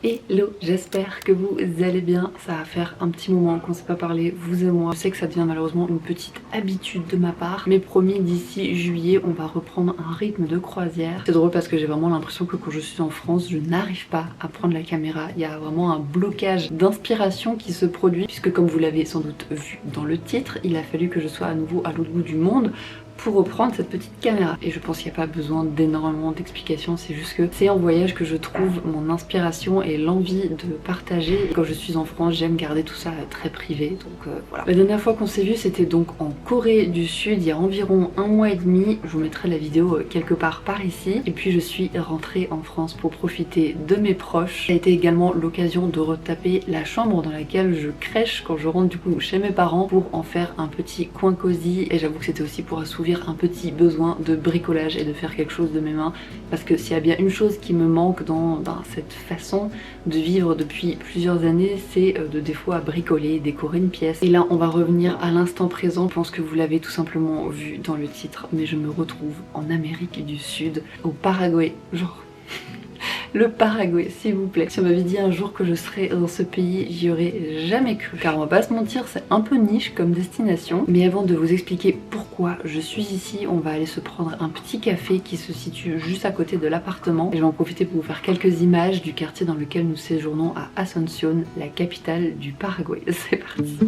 Hello, j'espère que vous allez bien. Ça va faire un petit moment qu'on ne s'est pas parlé, vous et moi. Je sais que ça devient malheureusement une petite habitude de ma part, mais promis, d'ici juillet, on va reprendre un rythme de croisière. C'est drôle parce que j'ai vraiment l'impression que quand je suis en France, je n'arrive pas à prendre la caméra. Il y a vraiment un blocage d'inspiration qui se produit, puisque comme vous l'avez sans doute vu dans le titre, il a fallu que je sois à nouveau à l'autre bout du monde pour reprendre cette petite caméra. Et je pense qu'il n'y a pas besoin d'énormément d'explications, c'est juste que c'est en voyage que je trouve mon inspiration et l'envie de partager. Et quand je suis en France, j'aime garder tout ça très privé, donc voilà. La dernière fois qu'on s'est vu, c'était donc en Corée du Sud, il y a environ 1 mois et demi. Je vous mettrai la vidéo quelque part par ici. Et puis je suis rentrée en France pour profiter de mes proches. Ça a été également l'occasion de retaper la chambre dans laquelle je crèche quand je rentre du coup chez mes parents pour en faire un petit coin cosy. Et j'avoue que c'était aussi pour assouvir un petit besoin de bricolage et de faire quelque chose de mes mains, parce que s'il y a bien une chose qui me manque dans cette façon de vivre depuis plusieurs années, c'est de des fois bricoler, décorer une pièce. Et là on va revenir à l'instant présent. Je pense que vous l'avez tout simplement vu dans le titre, mais je me retrouve en Amérique du Sud, au Paraguay, genre le Paraguay, s'il vous plaît. Si on m'avait dit un jour que je serais dans ce pays, j'y aurais jamais cru. Car on va pas se mentir, c'est un peu niche comme destination. Mais avant de vous expliquer pourquoi je suis ici, on va aller se prendre un petit café qui se situe juste à côté de l'appartement. Et je vais en profiter pour vous faire quelques images du quartier dans lequel nous séjournons à Asunción, la capitale du Paraguay. C'est parti.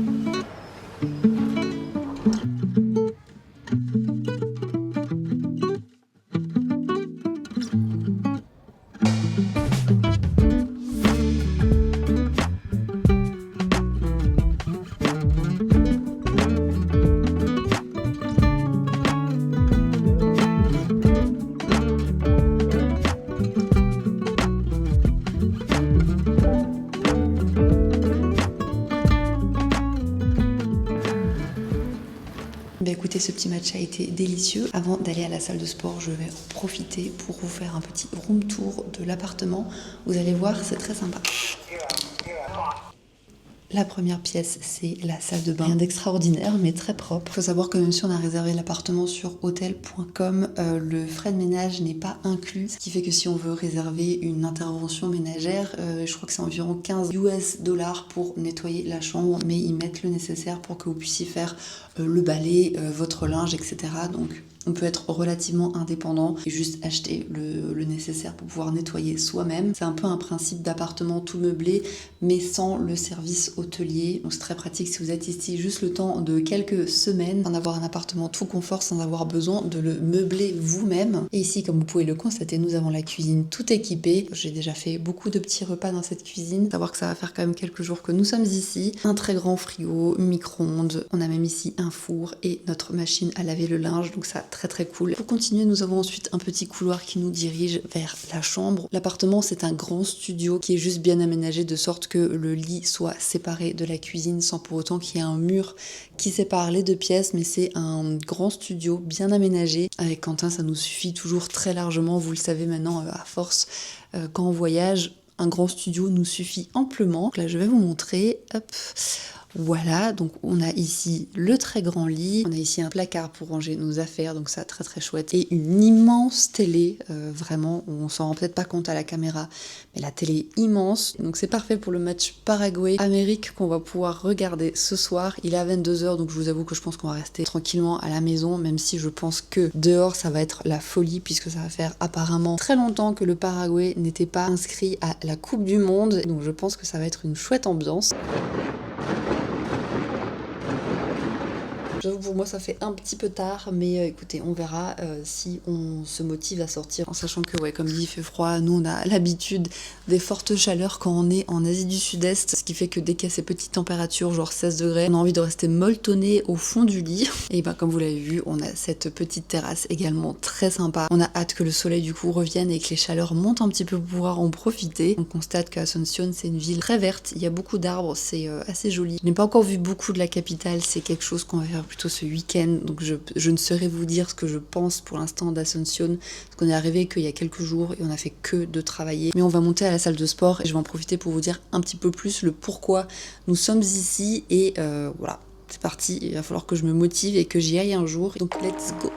Écoutez, ce petit match a été délicieux. Avant d'aller à la salle de sport, je vais en profiter pour vous faire un petit room tour de l'appartement. Vous allez voir, c'est très sympa. La première pièce, c'est la salle de bain. Rien d'extraordinaire, mais très propre. Il faut savoir que même si on a réservé l'appartement sur hotel.com, le frais de ménage n'est pas inclus. Ce qui fait que si on veut réserver une intervention ménagère, je crois que c'est environ 15 US dollars pour nettoyer la chambre, mais ils mettent le nécessaire pour que vous puissiez faire le balai, votre linge, etc. Donc on peut être relativement indépendant et juste acheter le nécessaire pour pouvoir nettoyer soi-même. C'est un peu un principe d'appartement tout meublé, mais sans le service hôtelier. Donc c'est très pratique si vous êtes ici juste le temps de quelques semaines, d'en avoir un appartement tout confort sans avoir besoin de le meubler vous-même. Et ici, comme vous pouvez le constater, nous avons la cuisine tout équipée. J'ai déjà fait beaucoup de petits repas dans cette cuisine. Savoir que ça va faire quand même quelques jours que nous sommes ici. Un très grand frigo, micro-ondes. On a même ici un four et notre machine à laver le linge. Donc ça, très cool. Pour continuer, nous avons ensuite un petit couloir qui nous dirige vers la chambre. L'appartement, c'est un grand studio qui est juste bien aménagé de sorte que le lit soit séparé de la cuisine sans pour autant qu'il y ait un mur qui sépare les deux pièces, mais c'est un grand studio bien aménagé. Avec Quentin, ça nous suffit toujours très largement, vous le savez maintenant à force, quand on voyage, un grand studio nous suffit amplement. Donc là, je vais vous montrer, hop. Voilà, donc on a ici le très grand lit, on a ici un placard pour ranger nos affaires, donc ça très chouette, et une immense télé, vraiment, on s'en rend peut-être pas compte à la caméra, mais la télé est immense, donc c'est parfait pour le match Paraguay-Amérique qu'on va pouvoir regarder ce soir. Il est à 22h, donc je vous avoue que je pense qu'on va rester tranquillement à la maison, même si je pense que dehors ça va être la folie, puisque ça va faire apparemment très longtemps que le Paraguay n'était pas inscrit à la Coupe du Monde, donc je pense que ça va être une chouette ambiance. J'avoue, pour moi ça fait un petit peu tard, mais écoutez, on verra si on se motive à sortir, en sachant que, ouais, comme dit, il fait froid. Nous on a l'habitude des fortes chaleurs quand on est en Asie du Sud-Est, ce qui fait que dès qu'il y a ces petites températures, genre 16 degrés, on a envie de rester molletonné au fond du lit. Et ben comme vous l'avez vu, on a cette petite terrasse également très sympa. On a hâte que le soleil du coup revienne et que les chaleurs montent un petit peu pour pouvoir en profiter. On constate qu'Asunción, c'est une ville très verte, il y a beaucoup d'arbres, c'est assez joli. Je n'ai pas encore vu beaucoup de la capitale, c'est quelque chose qu'on va faire plutôt ce week-end, donc je ne saurais vous dire ce que je pense pour l'instant d'Asunción, parce qu'on est arrivé qu'il y a quelques jours et on a fait que de travailler. Mais on va monter à la salle de sport et je vais en profiter pour vous dire un petit peu plus le pourquoi nous sommes ici et voilà, c'est parti, il va falloir que je me motive et que j'y aille un jour, donc let's go.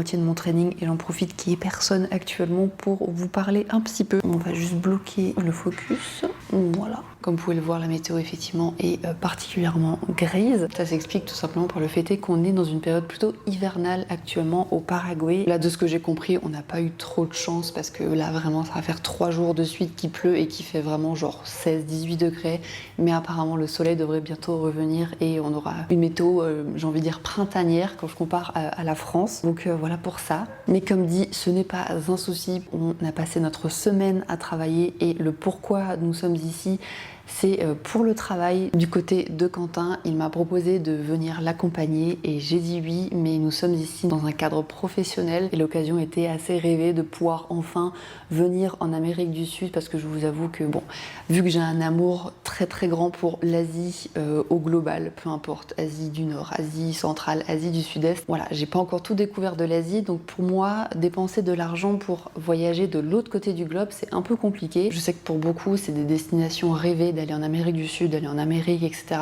moitié de mon training et j'en profite qu'il n'y ait personne actuellement pour vous parler un petit peu. On va juste bloquer le focus. Voilà. Comme vous pouvez le voir, la météo effectivement est particulièrement grise. Ça s'explique tout simplement par le fait qu'on est dans une période plutôt hivernale actuellement au Paraguay. Là, de ce que j'ai compris, on n'a pas eu trop de chance parce que là vraiment ça va faire 3 jours de suite qu'il pleut et qu'il fait vraiment genre 16-18 degrés. Mais apparemment le soleil devrait bientôt revenir et on aura une météo, j'ai envie de dire printanière quand je compare à la France. Donc voilà pour ça. Mais comme dit, ce n'est pas un souci. On a passé notre semaine à travailler et le pourquoi nous sommes ici, c'est pour le travail. Du côté de Quentin, il m'a proposé de venir l'accompagner et j'ai dit oui, mais nous sommes ici dans un cadre professionnel et l'occasion était assez rêvée de pouvoir enfin venir en Amérique du Sud parce que je vous avoue que bon, vu que j'ai un amour très très grand pour l'Asie au global, peu importe, Asie du Nord, Asie centrale, Asie du Sud-Est, voilà, j'ai pas encore tout découvert de l'Asie, donc pour moi, dépenser de l'argent pour voyager de l'autre côté du globe, c'est un peu compliqué. Je sais que pour beaucoup, c'est des destinations rêvées d'aller en Amérique du Sud, d'aller en Amérique, etc.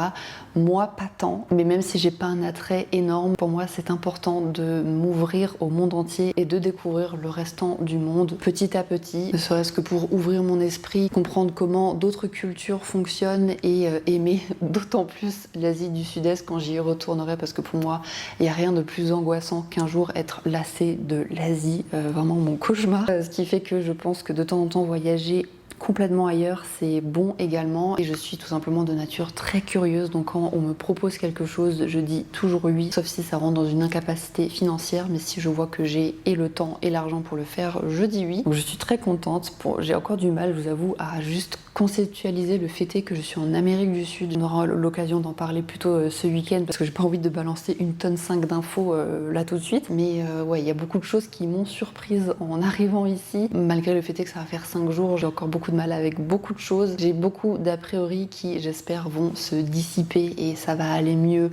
Moi, pas tant. Mais même si j'ai pas un attrait énorme, pour moi, c'est important de m'ouvrir au monde entier et de découvrir le restant du monde petit à petit, ne serait-ce que pour ouvrir mon esprit, comprendre comment d'autres cultures fonctionnent et aimer d'autant plus l'Asie du Sud-Est quand j'y retournerai parce que pour moi, il n'y a rien de plus angoissant qu'un jour être lassé de l'Asie, vraiment mon cauchemar. Ce qui fait que je pense que de temps en temps voyager complètement ailleurs, c'est bon également et je suis tout simplement de nature très curieuse, donc quand on me propose quelque chose, je dis toujours oui, sauf si ça rentre dans une incapacité financière, mais si je vois que j'ai et le temps et l'argent pour le faire, je dis oui. Donc je suis très contente. J'ai encore du mal, je vous avoue, à juste conceptualiser le fait est que je suis en Amérique du Sud. On aura l'occasion d'en parler plutôt ce week-end parce que j'ai pas envie de balancer 1,5 tonne d'infos là tout de suite, mais ouais, il y a beaucoup de choses qui m'ont surprise en arrivant ici, malgré le fait est que ça va faire 5 jours, j'ai encore beaucoup de mal avec beaucoup de choses. J'ai beaucoup d'a priori qui, j'espère, vont se dissiper et ça va aller mieux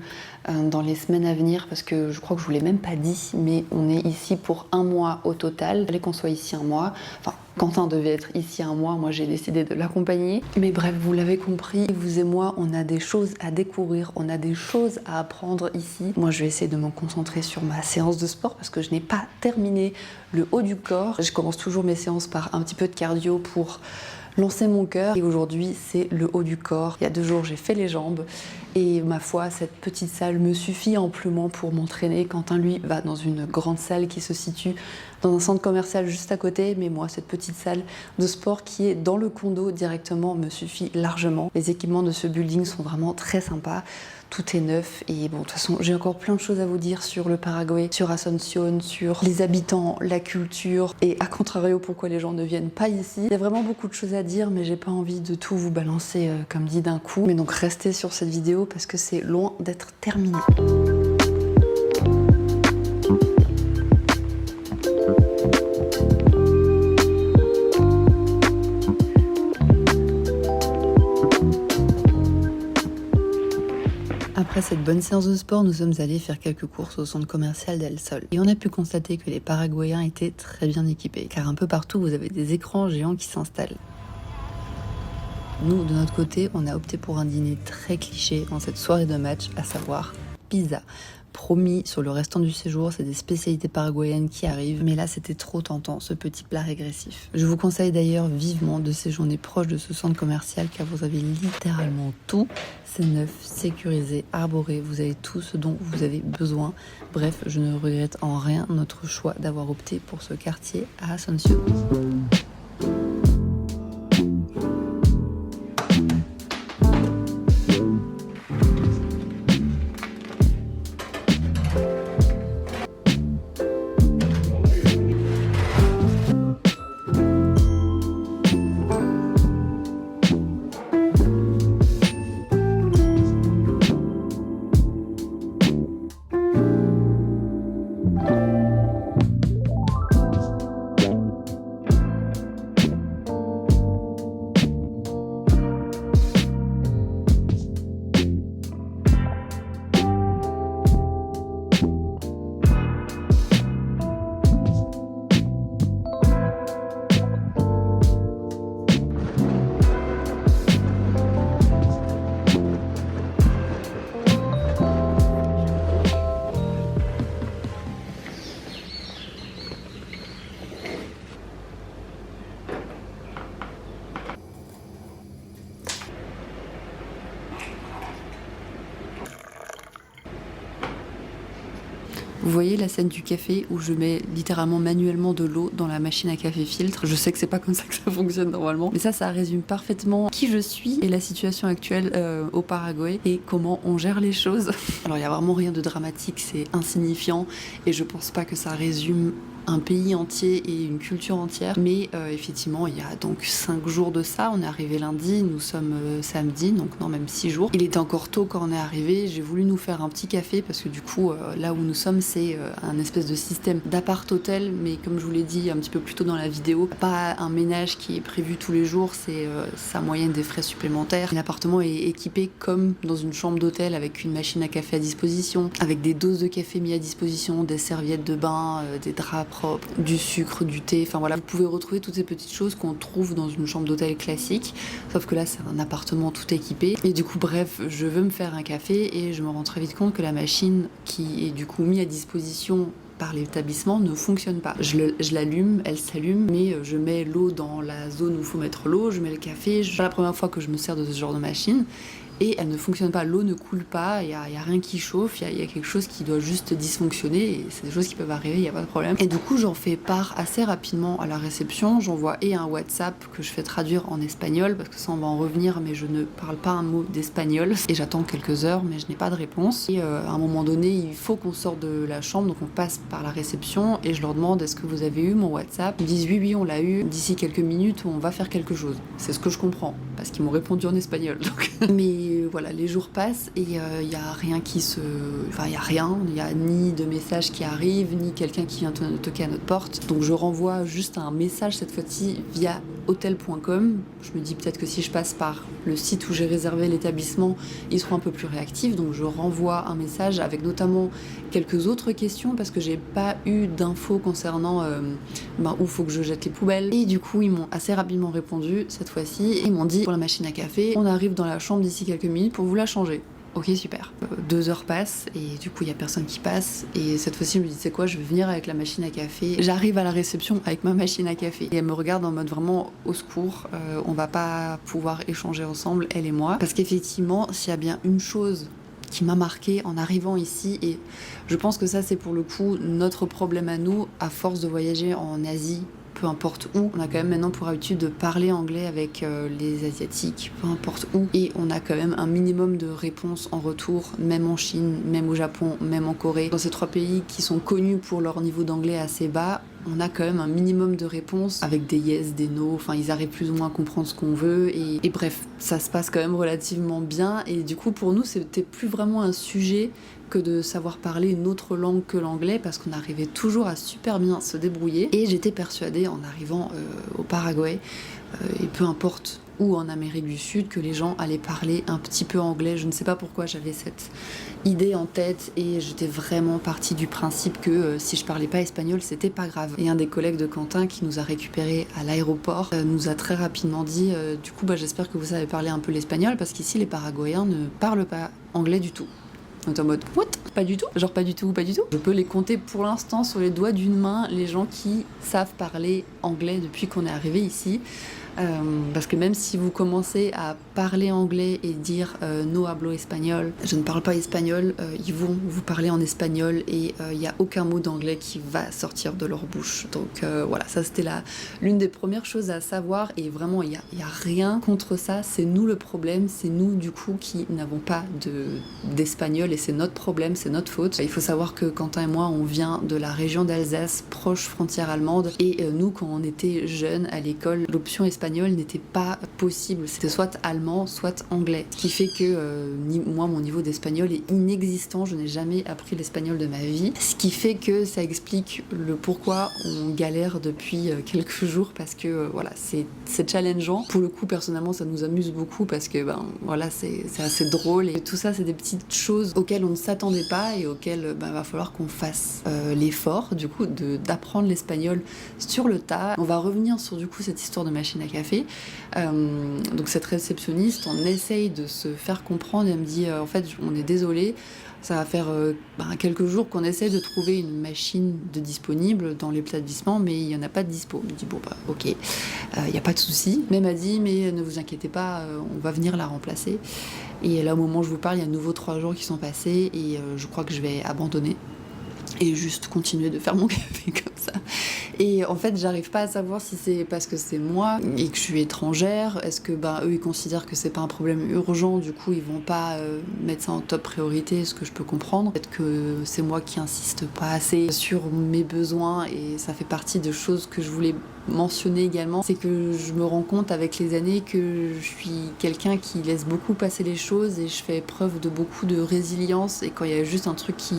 dans les semaines à venir parce que je crois que je vous l'ai même pas dit, mais on est ici pour 1 mois au total. Il fallait qu'on soit ici 1 mois. Enfin, Quentin devait être ici 1 mois, moi j'ai décidé de l'accompagner. Mais bref, vous l'avez compris, vous et moi, on a des choses à découvrir, on a des choses à apprendre ici. Moi, je vais essayer de me concentrer sur ma séance de sport parce que je n'ai pas terminé le haut du corps. Je commence toujours mes séances par un petit peu de cardio pour lancer mon cœur et aujourd'hui c'est le haut du corps. Il y a 2 jours j'ai fait les jambes et ma foi cette petite salle me suffit amplement pour m'entraîner. Quentin lui va dans une grande salle qui se situe dans un centre commercial juste à côté, mais moi cette petite salle de sport qui est dans le condo directement me suffit largement. Les équipements de ce building sont vraiment très sympas. Tout est neuf et bon, de toute façon, j'ai encore plein de choses à vous dire sur le Paraguay, sur Asunción, sur les habitants, la culture et à contrario pourquoi les gens ne viennent pas ici. Il y a vraiment beaucoup de choses à dire, mais j'ai pas envie de tout vous balancer comme dit d'un coup. Mais donc restez sur cette vidéo parce que c'est loin d'être terminé. Après cette bonne séance de sport, nous sommes allés faire quelques courses au centre commercial d'El Sol. Et on a pu constater que les Paraguayens étaient très bien équipés, car un peu partout vous avez des écrans géants qui s'installent. Nous, de notre côté, on a opté pour un dîner très cliché en cette soirée de match, à savoir pizza. Promis, sur le restant du séjour, c'est des spécialités paraguayennes qui arrivent, mais là c'était trop tentant, ce petit plat régressif. Je vous conseille d'ailleurs vivement de séjourner proche de ce centre commercial car vous avez littéralement tout. C'est neuf, sécurisé, arboré, vous avez tout ce dont vous avez besoin. Bref, je ne regrette en rien notre choix d'avoir opté pour ce quartier à Asunción. Vous voyez la scène du café où je mets littéralement manuellement de l'eau dans la machine à café filtre. Je sais que c'est pas comme ça que ça fonctionne normalement, mais ça résume parfaitement qui je suis et la situation actuelle au Paraguay et comment on gère les choses. Alors il y a vraiment rien de dramatique, c'est insignifiant et je pense pas que ça résume un pays entier et une culture entière, mais effectivement il y a donc 5 jours de ça, on est arrivé lundi, nous sommes samedi, donc non, même 6 jours. Il était encore tôt quand on est arrivé, j'ai voulu nous faire un petit café parce que du coup là où nous sommes c'est un espèce de système d'appart-hôtel, mais comme je vous l'ai dit un petit peu plus tôt dans la vidéo, pas un ménage qui est prévu tous les jours, c'est sa moyenne des frais supplémentaires. L'appartement est équipé comme dans une chambre d'hôtel avec une machine à café à disposition, avec des doses de café mis à disposition, des serviettes de bain, des draps propre, du sucre, du thé, enfin voilà, vous pouvez retrouver toutes ces petites choses qu'on trouve dans une chambre d'hôtel classique, sauf que là c'est un appartement tout équipé. Et du coup bref, je veux me faire un café et je me rends très vite compte que la machine qui est du coup mise à disposition par l'établissement ne fonctionne pas. Je l'allume, elle s'allume, mais je mets l'eau dans la zone où il faut mettre l'eau, je mets le café, c'est pas la première fois que je me sers de ce genre de machine. Et elle ne fonctionne pas, l'eau ne coule pas, il y a rien qui chauffe, il y a quelque chose qui doit juste dysfonctionner et c'est des choses qui peuvent arriver, il n'y a pas de problème. Et du coup j'en fais part assez rapidement à la réception, j'envoie un WhatsApp que je fais traduire en espagnol parce que ça on va en revenir, mais je ne parle pas un mot d'espagnol et j'attends quelques heures mais je n'ai pas de réponse. Et à un moment donné il faut qu'on sorte de la chambre, donc on passe par la réception et je leur demande est-ce que vous avez eu mon WhatsApp. Ils me disent oui on l'a eu, d'ici quelques minutes on va faire quelque chose. C'est ce que je comprends parce qu'ils m'ont répondu en espagnol donc. Mais voilà, les jours passent et il n'y a rien qui se... Enfin, il n'y a rien, il n'y a ni de message qui arrive, ni quelqu'un qui vient toquer à notre porte. Donc je renvoie juste un message cette fois-ci via hotel.com. Je me dis peut-être que si je passe par le site où j'ai réservé l'établissement, ils seront un peu plus réactifs. Donc je renvoie un message avec notamment quelques autres questions parce que j'ai pas eu d'infos concernant où il faut que je jette les poubelles. Et du coup, ils m'ont assez rapidement répondu cette fois-ci. Et ils m'ont dit pour la machine à café, on arrive dans la chambre d'ici quelques minutes pour vous la changer. Ok, super. 2 heures passent et du coup il y a personne qui passe et cette fois-ci je me dis c'est quoi, je vais venir avec la machine à café. J'arrive à la réception avec ma machine à café et elle me regarde en mode vraiment au secours, on va pas pouvoir échanger ensemble elle et moi, parce qu'effectivement s'il y a bien une chose qui m'a marqué en arrivant ici, et je pense que ça c'est pour le coup notre problème à nous à force de voyager en Asie, peu importe où, on a quand même maintenant pour habitude de parler anglais avec les Asiatiques, peu importe où, et on a quand même un minimum de réponses en retour, même en Chine, même au Japon, même en Corée. Dans ces 3 pays qui sont connus pour leur niveau d'anglais assez bas, on a quand même un minimum de réponses avec des yes, des no, enfin ils arrivent plus ou moins à comprendre ce qu'on veut et bref, ça se passe quand même relativement bien et du coup pour nous c'était plus vraiment un sujet que de savoir parler une autre langue que l'anglais parce qu'on arrivait toujours à super bien se débrouiller et j'étais persuadée en arrivant au Paraguay et peu importe où en Amérique du Sud que les gens allaient parler un petit peu anglais. Je ne sais pas pourquoi j'avais cette idée en tête et j'étais vraiment partie du principe que si je parlais pas espagnol c'était pas grave. Et un des collègues de Quentin qui nous a récupérés à l'aéroport nous a très rapidement dit du coup j'espère que vous savez parler un peu l'espagnol parce qu'ici les Paraguayens ne parlent pas anglais du tout. On est en mode what? Pas du tout? Genre pas du tout, pas du tout? Je peux les compter pour l'instant sur les doigts d'une main les gens qui savent parler anglais depuis qu'on est arrivé ici. Parce que même si vous commencez à parler anglais et dire no hablo espagnol, je ne parle pas espagnol, ils vont vous parler en espagnol et il n'y a aucun mot d'anglais qui va sortir de leur bouche. Donc voilà, ça c'était l'une des premières choses à savoir et vraiment il y a rien contre ça, c'est nous le problème, c'est nous du coup qui n'avons pas d'espagnol et c'est notre problème, c'est notre faute. Il faut savoir que Quentin et moi on vient de la région d'Alsace, proche frontière allemande et nous quand on était jeunes à l'école, l'option espagnole n'était pas possible, c'était soit allemand soit anglais, ce qui fait que moi mon niveau d'espagnol est inexistant, je n'ai jamais appris l'espagnol de ma vie, ce qui fait que ça explique le pourquoi on galère depuis quelques jours parce que voilà c'est challengeant. Pour le coup personnellement ça nous amuse beaucoup parce que voilà c'est assez drôle et tout ça c'est des petites choses auxquelles on ne s'attendait pas et auxquelles va falloir qu'on fasse l'effort du coup d'apprendre l'espagnol sur le tas. On va revenir sur du coup cette histoire de machine à café. Donc cette réceptionniste, on essaye de se faire comprendre et elle me dit en fait on est désolé, ça va faire quelques jours qu'on essaie de trouver une machine de disponible dans l'établissement mais il n'y en a pas de dispo. Je me dis bon ok, il n'y a pas de souci. Mais elle m'a dit mais ne vous inquiétez pas, on va venir la remplacer. Et là au moment où je vous parle il y a à nouveau 3 jours qui sont passés et je crois que je vais abandonner. et juste continuer de faire mon café comme ça. Et en fait, j'arrive pas à savoir si c'est parce que c'est moi et que je suis étrangère. Est-ce que eux ils considèrent que c'est pas un problème urgent, du coup ils vont pas mettre ça en top priorité, ce que je peux comprendre. Peut-être que c'est moi qui insiste pas assez sur mes besoins, et ça fait partie de choses que je voulais mentionner également. C'est que je me rends compte avec les années que je suis quelqu'un qui laisse beaucoup passer les choses, et je fais preuve de beaucoup de résilience, et quand il y a juste un truc qui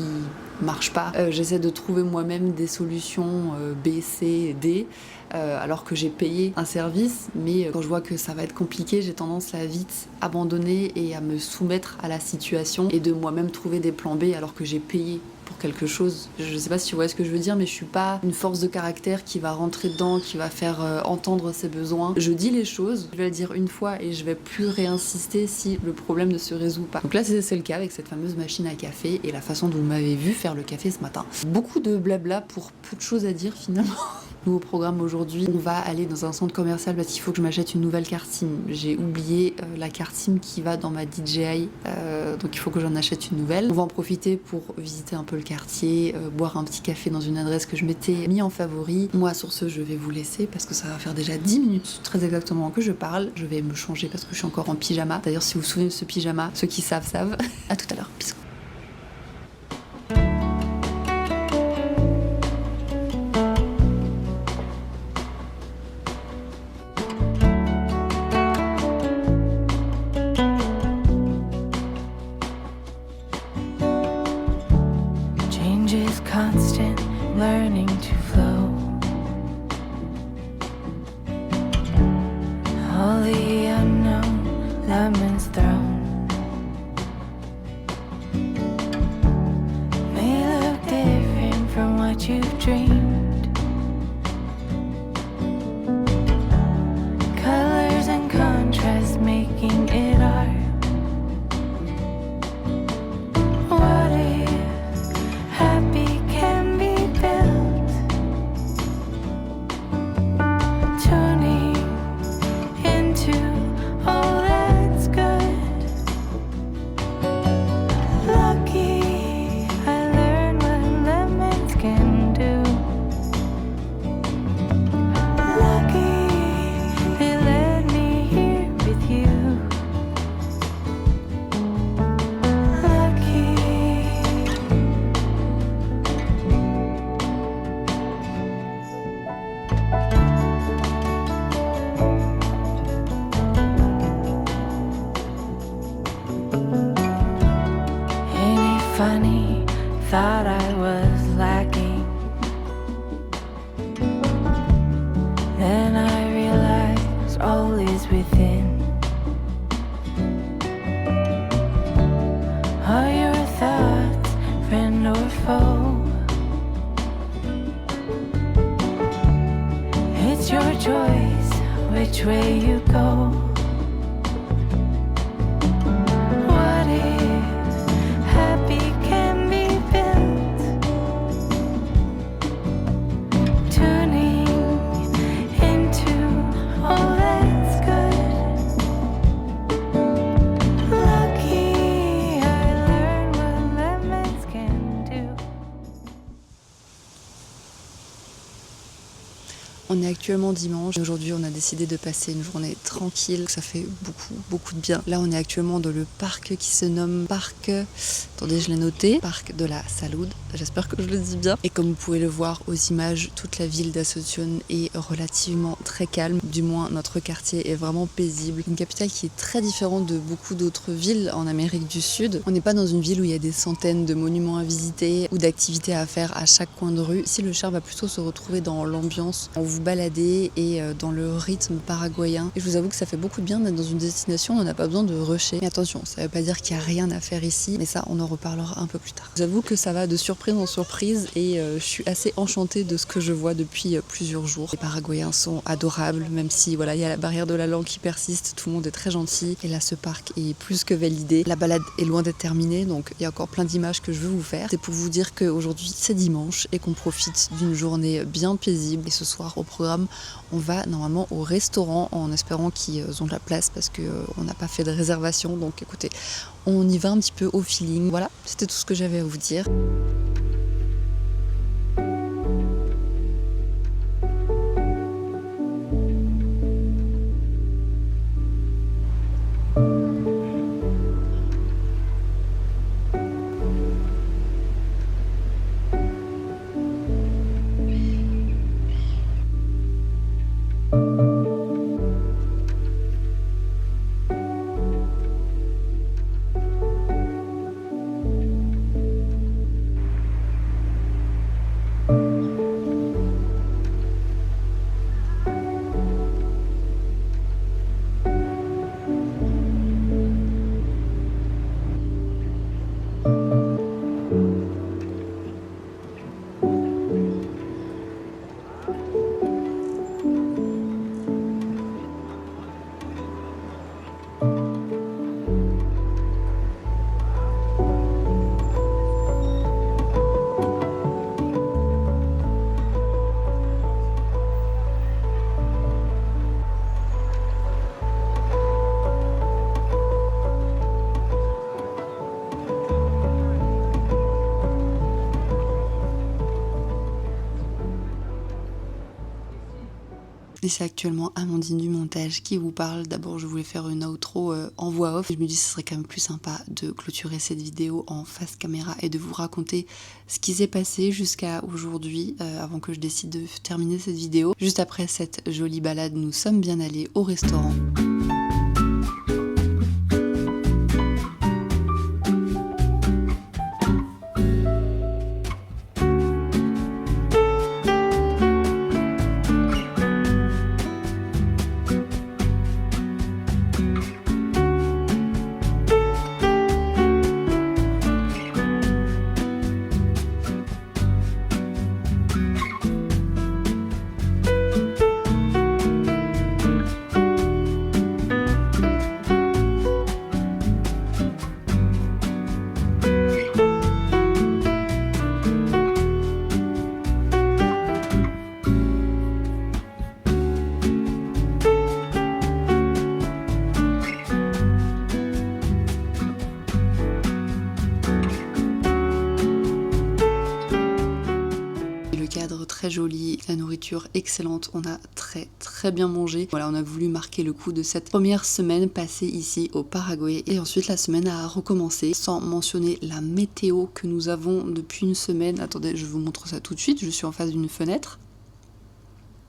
marche pas, j'essaie de trouver moi-même des solutions B, C, D, alors que j'ai payé un service, mais quand je vois que ça va être compliqué, j'ai tendance à vite abandonner et à me soumettre à la situation, et de moi-même trouver des plans B alors que j'ai payé pour quelque chose. Je sais pas si tu vois ce que je veux dire, mais je suis pas une force de caractère qui va rentrer dedans, qui va faire entendre ses besoins. Je dis les choses, je vais le dire une fois et je vais plus réinsister si le problème ne se résout pas. Donc là c'est le cas avec cette fameuse machine à café et la façon dont vous m'avez vu faire le café ce matin. Beaucoup de blabla pour peu de choses à dire finalement. Nouveau programme aujourd'hui, on va aller dans un centre commercial parce qu'il faut que je m'achète une nouvelle carte SIM. J'ai oublié la carte SIM qui va dans ma DJI, donc il faut que j'en achète une nouvelle. On va en profiter pour visiter un peu le quartier, boire un petit café dans une adresse que je m'étais mis en favori. Moi sur ce, je vais vous laisser parce que ça va faire déjà 10 minutes très exactement que je parle. Je vais me changer parce que je suis encore en pyjama. D'ailleurs, si vous vous souvenez de ce pyjama, ceux qui savent savent. À tout à l'heure, bisous. Constant learning to flow. All the unknown lemons thrown may look different from what you've dreamed. Colors and contrast making it art. What if happy can be built, tuning into all that's good. Lucky I learned what lemons can do. Lucky they let me here with you. Lucky. Ain't it funny? Thought I was lacking. Then I realized all is within. Are your thoughts friend or foe? It's your choice which way you go. What if happy can be built, tuning into all that's good. Lucky I learned what lemons can do. On est actuellement dimanche et aujourd'hui on a décidé de passer une journée tranquille, ça fait beaucoup de bien. Là on est actuellement dans le parc qui se nomme parc, attendez je l'ai noté, parc de la Salud, j'espère que je le dis bien. Et comme vous pouvez le voir aux images, toute la ville d'Asunción est relativement très calme, du moins notre quartier est vraiment paisible. Une capitale qui est très différente de beaucoup d'autres villes en Amérique du Sud. On n'est pas dans une ville où il y a des centaines de monuments à visiter ou d'activités à faire à chaque coin de rue. Ici le charme va plutôt se retrouver dans l'ambiance, on vous balader et dans le rythme paraguayen. Et je vous avoue que ça fait beaucoup de bien d'être dans une destination où on n'a pas besoin de rusher. Mais attention, ça ne veut pas dire qu'il n'y a rien à faire ici, mais ça on en reparlera un peu plus tard. Je vous avoue que ça va de surprise en surprise et je suis assez enchantée de ce que je vois depuis plusieurs jours. Les Paraguayens sont adorables, même si voilà, il y a la barrière de la langue qui persiste, tout le monde est très gentil. Et là ce parc est plus que validé. La balade est loin d'être terminée, donc il y a encore plein d'images que je veux vous faire. C'est pour vous dire qu'aujourd'hui c'est dimanche et qu'on profite d'une journée bien paisible. Et ce soir au programme, on va normalement au restaurant en espérant qu'ils ont de la place parce qu'on n'a pas fait de réservation. Donc écoutez, on y va un petit peu au feeling. Voilà, c'était tout ce que j'avais à vous dire. Et c'est actuellement Amandine du montage qui vous parle. D'abord je voulais faire une outro en voix off. Je me dis que ce serait quand même plus sympa de clôturer cette vidéo en face caméra et de vous raconter ce qui s'est passé jusqu'à aujourd'hui avant que je décide de terminer cette vidéo. Juste après cette jolie balade, nous sommes bien allés au restaurant. Très joli, la nourriture excellente, on a très bien mangé. Voilà, on a voulu marquer le coup de cette première semaine passée ici au Paraguay et ensuite la semaine a recommencé sans mentionner la météo que nous avons depuis une semaine. Attendez, je vous montre ça tout de suite, je suis en face d'une fenêtre.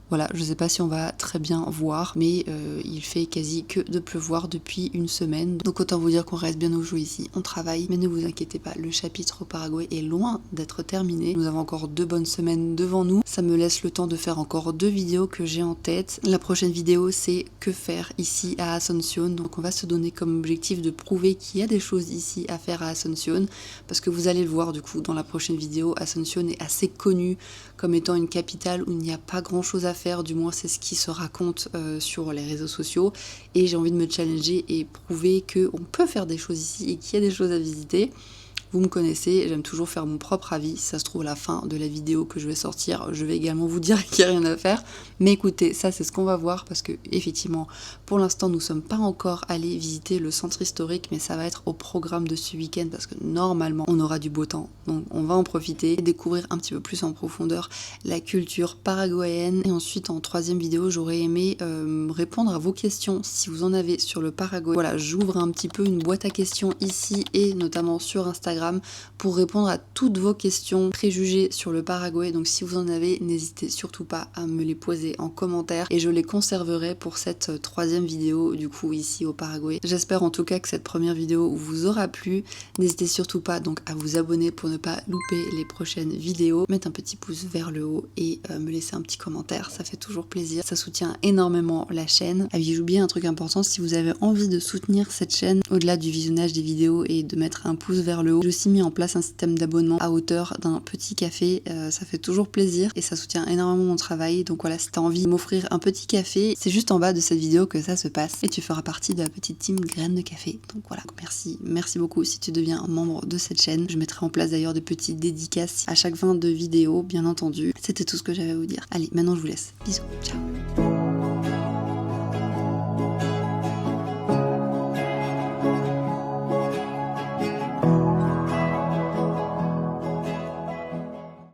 Voilà, je sais pas si on va très bien voir, mais il fait quasi que de pleuvoir depuis une semaine. Donc autant vous dire qu'on reste bien au chaud ici, on travaille, mais ne vous inquiétez pas, le chapitre au Paraguay est loin d'être terminé. Nous avons encore 2 bonnes semaines devant nous. Ça me laisse le temps de faire encore 2 vidéos que j'ai en tête. La prochaine vidéo, c'est que faire ici à Asunción. Donc on va se donner comme objectif de prouver qu'il y a des choses ici à faire à Asunción, parce que vous allez le voir du coup dans la prochaine vidéo, Asunción est assez connue comme étant une capitale où il n'y a pas grand chose à faire, du moins c'est ce qui se raconte sur les réseaux sociaux, et j'ai envie de me challenger et prouver qu'on peut faire des choses ici et qu'il y a des choses à visiter. Vous me connaissez, j'aime toujours faire mon propre avis. Si ça se trouve, à la fin de la vidéo que je vais sortir, je vais également vous dire qu'il n'y a rien à faire. Mais écoutez, ça c'est ce qu'on va voir parce que effectivement, pour l'instant, nous ne sommes pas encore allés visiter le centre historique, mais ça va être au programme de ce week-end parce que normalement, on aura du beau temps. Donc on va en profiter et découvrir un petit peu plus en profondeur la culture paraguayenne. Et ensuite, en 3e vidéo, j'aurais aimé répondre à vos questions si vous en avez sur le Paraguay. Voilà, j'ouvre un petit peu une boîte à questions ici et notamment sur Instagram pour répondre à toutes vos questions, préjugés sur le Paraguay. Donc si vous en avez, n'hésitez surtout pas à me les poser en commentaire et je les conserverai pour cette 3e vidéo du coup ici au Paraguay. J'espère en tout cas que cette première vidéo vous aura plu. N'hésitez surtout pas donc à vous abonner pour ne pas louper les prochaines vidéos, mettre un petit pouce vers le haut et me laisser un petit commentaire, ça fait toujours plaisir, ça soutient énormément la chaîne. Ah oui, j'oublie un truc important, si vous avez envie de soutenir cette chaîne au-delà du visionnage des vidéos et de mettre un pouce vers le haut, j'ai aussi mis en place un système d'abonnement à hauteur d'un petit café, ça fait toujours plaisir et ça soutient énormément mon travail. Donc voilà, si t'as envie de m'offrir un petit café, c'est juste en bas de cette vidéo que ça se passe et tu feras partie de la petite team graines de café. Donc voilà, merci beaucoup si tu deviens membre de cette chaîne. Je mettrai en place d'ailleurs des petites dédicaces à chaque fin de vidéo, bien entendu. C'était tout ce que j'avais à vous dire. Allez, maintenant je vous laisse. Bisous, ciao.